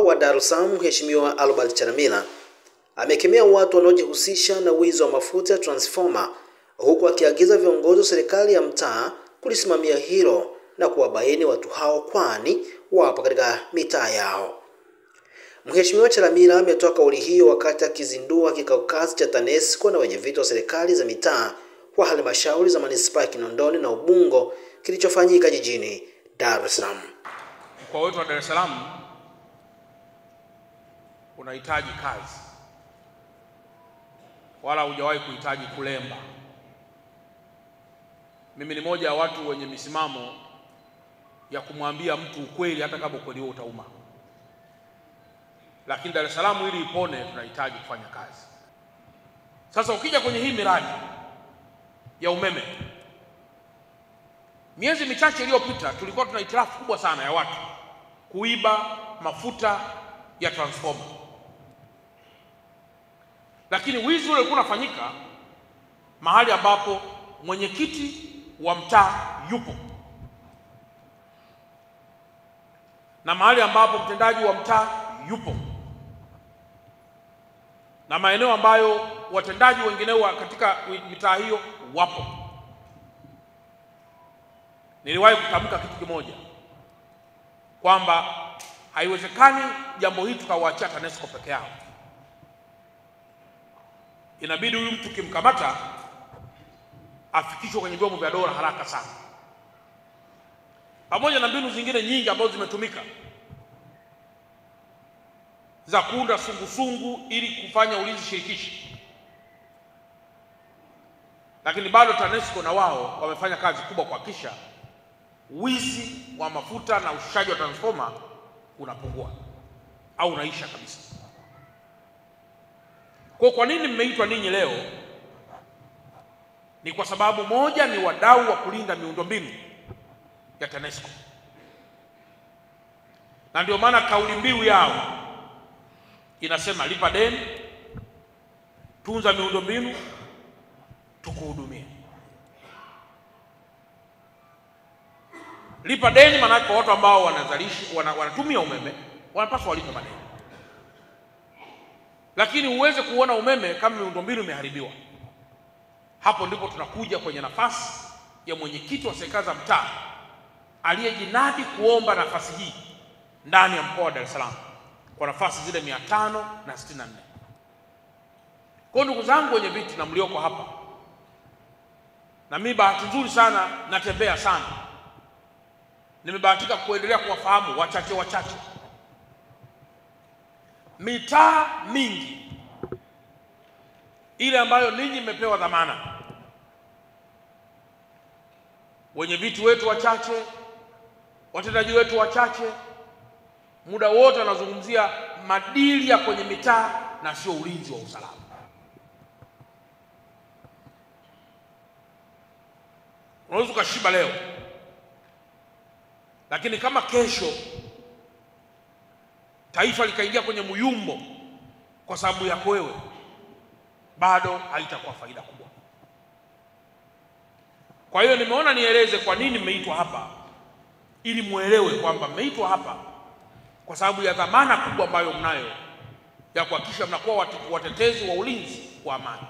wa Dar es Salaam Mheshimiwa Albert Chalamila amekemea watu wanaojihusisha na wizi wa mafuta ya transformer, huku akiagiza viongozi wa serikali ya mtaa kulisimamia hilo na kuwabaini watu hao, kwani wapo katika mitaa yao. Mheshimiwa Chalamila ametoa kauli hiyo wakati akizindua kikao kazi cha TANESCO na wenyeviti wa serikali za mitaa wa halmashauri za manispaa ya Kinondoni na Ubungo kilichofanyika jijini Dar es Salaam. Mkoa wetu wa Dar es Salaam unahitaji kazi, wala hujawahi kuhitaji kulemba. Mimi ni moja ya watu wenye misimamo ya kumwambia mtu ukweli hata kama ukweli huo utauma. Lakini Dar es Salaam ili ipone tunahitaji kufanya kazi. Sasa ukija kwenye hii miradi ya umeme, miezi michache iliyopita tulikuwa tuna hitilafu kubwa sana ya watu kuiba mafuta ya transformer. Lakini wizi ule ulikuwa unafanyika mahali ambapo mwenyekiti wa mtaa yupo na mahali ambapo mtendaji wa mtaa yupo na maeneo ambayo watendaji wengineo katika mitaa hiyo wapo. Niliwahi kutamka kitu kimoja kwamba haiwezekani jambo hili tukawaachia TANESCO peke yao. Inabidi huyu mtu kimkamata afikishwe kwenye vyombo vya dola haraka sana, pamoja na mbinu zingine nyingi ambazo zimetumika za kuunda sungusungu ili kufanya ulinzi shirikishi. Lakini bado TANESCO na wao wamefanya kazi kubwa kuhakikisha wizi wa mafuta na ushushaji wa transformer unapungua au unaisha kabisa. Kwa nini mmeitwa ninyi leo? Ni kwa sababu moja, ni wadau wa kulinda miundombinu ya TANESCO, na ndio maana kauli mbiu yao inasema lipa deni, tunza miundombinu, tukuhudumie. Lipa deni maana kwa watu ambao wanatumia umeme wanapaswa walipe madeni. Lakini uweze kuona umeme kama miundombinu imeharibiwa. Hapo ndipo tunakuja kwenye nafasi ya mwenyekiti wa serikali za mtaa aliyejinadi kuomba nafasi hii ndani ya mkoa wa Dar es Salaam kwa nafasi zile 564. Kwa ndugu zangu wenye viti na mlioko hapa, na mimi bahati nzuri sana natembea sana, nimebahatika kuendelea kuwafahamu wachache. Mitaa mingi ile ambayo ninyi mmepewa dhamana, wenye viti wetu wachache, watendaji wetu wachache, muda wote wanazungumzia madili ya kwenye mitaa na sio ulinzi wa usalama. Unaweza kushiba leo, lakini kama kesho taifa likaingia kwenye muyumbo kwa sababu yako wewe, bado haitakuwa faida kubwa. Kwa hiyo nimeona nieleze kwa nini mmeitwa hapa, ili muelewe kwamba mmeitwa hapa kwa sababu ya dhamana kubwa ambayo mnayo ya kuhakikisha mnakuwa watetezi wa ulinzi wa amani.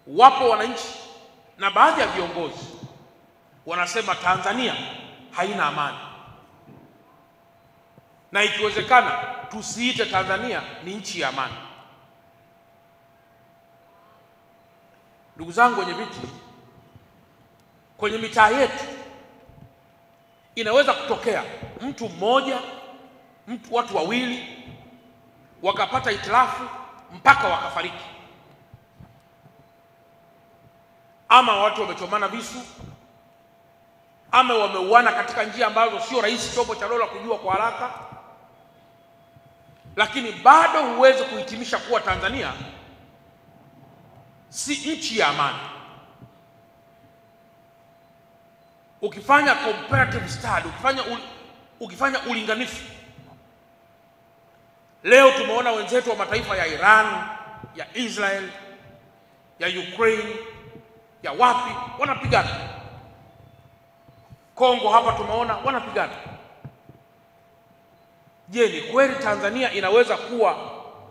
Wapo wananchi na baadhi ya viongozi wanasema Tanzania haina amani, na ikiwezekana tusiite Tanzania ni nchi ya amani. Ndugu zangu wenye viti, kwenye mitaa yetu inaweza kutokea mtu mmoja, watu wawili wakapata hitilafu mpaka wakafariki, ama watu wamechomana visu, ama wameuana katika njia ambazo sio rahisi chombo cha dola kujua kwa haraka. Lakini bado huwezi kuhitimisha kuwa Tanzania si nchi ya amani. Ukifanya comparative study, ukifanya ulinganifu, leo tumeona wenzetu wa mataifa ya Iran, ya Israel, ya Ukraine, ya wapi wanapigana. Kongo hapa tumeona wanapigana. Je, ni kweli Tanzania inaweza kuwa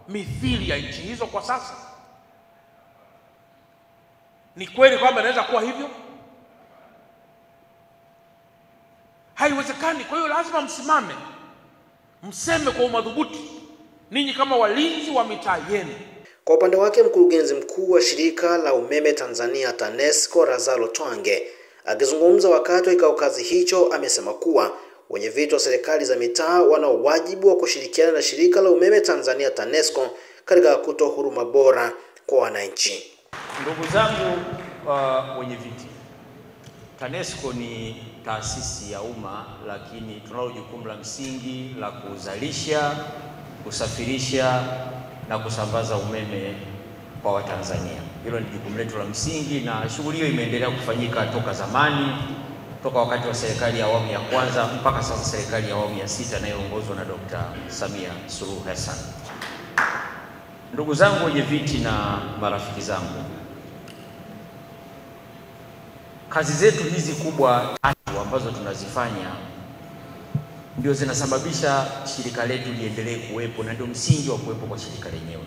mithili ya nchi hizo kwa sasa? Ni kweli kwamba inaweza kuwa hivyo? Haiwezekani. Kwa hiyo lazima msimame, mseme kwa umadhubuti, ninyi kama walinzi wa mitaa yenu. Kwa upande wake, mkurugenzi mkuu wa shirika la umeme Tanzania TANESCO Lazaro Twange akizungumza wakati wa kikao kazi hicho amesema kuwa wenyeviti wa serikali za mitaa wana wajibu wa kushirikiana na shirika la umeme Tanzania TANESCO katika kutoa huduma bora kwa wananchi. Ndugu zangu wenyeviti, TANESCO ni taasisi ya umma, lakini tunalo jukumu la msingi la kuzalisha, kusafirisha na kusambaza umeme kwa Watanzania. Hilo ni jukumu letu la msingi, na shughuli hiyo imeendelea kufanyika toka zamani, toka wakati wa serikali ya awamu ya kwanza mpaka sasa serikali ya awamu ya sita inayoongozwa na Dr. Samia Suluhu Hassan. Ndugu zangu wenyeviti na marafiki zangu, kazi zetu hizi kubwa tatu ambazo tunazifanya ndio zinasababisha shirika letu liendelee kuwepo na ndio msingi wa kuwepo kwa shirika lenyewe.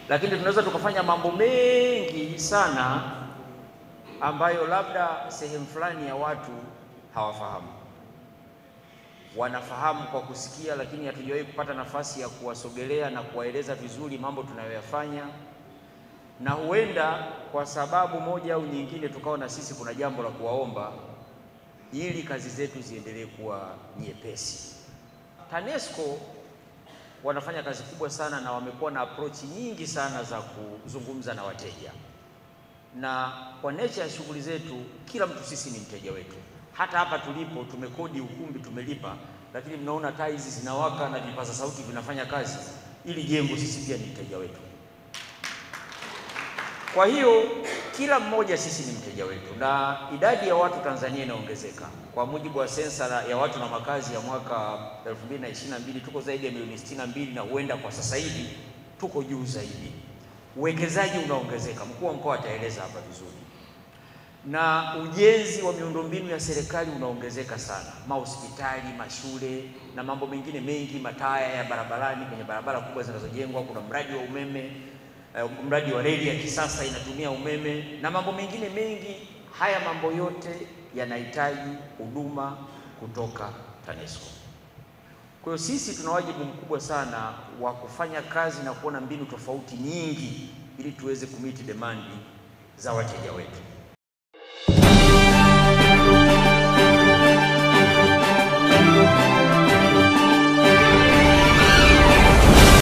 Lakini tunaweza tukafanya mambo mengi sana ambayo labda sehemu fulani ya watu hawafahamu. Wanafahamu kwa kusikia, lakini hatujawahi kupata nafasi ya kuwasogelea na kuwaeleza vizuri mambo tunayoyafanya. Na huenda kwa sababu moja au nyingine tukawa na sisi kuna jambo la kuwaomba ili kazi zetu ziendelee kuwa nyepesi. TANESCO wanafanya kazi kubwa sana na wamekuwa na approach nyingi sana za kuzungumza na wateja. Na kwa nature ya shughuli zetu, kila mtu sisi ni mteja wetu. Hata hapa tulipo tumekodi ukumbi, tumelipa, lakini mnaona taa hizi zinawaka na vipaza sauti vinafanya kazi. Ili jengo sisi pia ni mteja wetu. Kwa hiyo kila mmoja sisi ni mteja wetu, na idadi ya watu Tanzania inaongezeka. Kwa mujibu wa sensa ya watu na makazi ya mwaka 2022 tuko zaidi ya milioni 62, na huenda kwa sasa hivi tuko juu zaidi. Uwekezaji unaongezeka, mkuu wa mkoa ataeleza hapa vizuri. Na ujenzi wa miundombinu ya serikali unaongezeka sana, mahospitali, mashule na mambo mengine mengi, mataa ya barabarani kwenye barabara kubwa zinazojengwa, kuna mradi wa umeme, mradi wa reli ya kisasa inatumia umeme na mambo mengine mengi. Haya mambo yote yanahitaji huduma kutoka TANESCO. Kwa hiyo sisi tuna wajibu mkubwa sana wa kufanya kazi na kuona mbinu tofauti nyingi ili tuweze kumiti demandi za wateja wetu.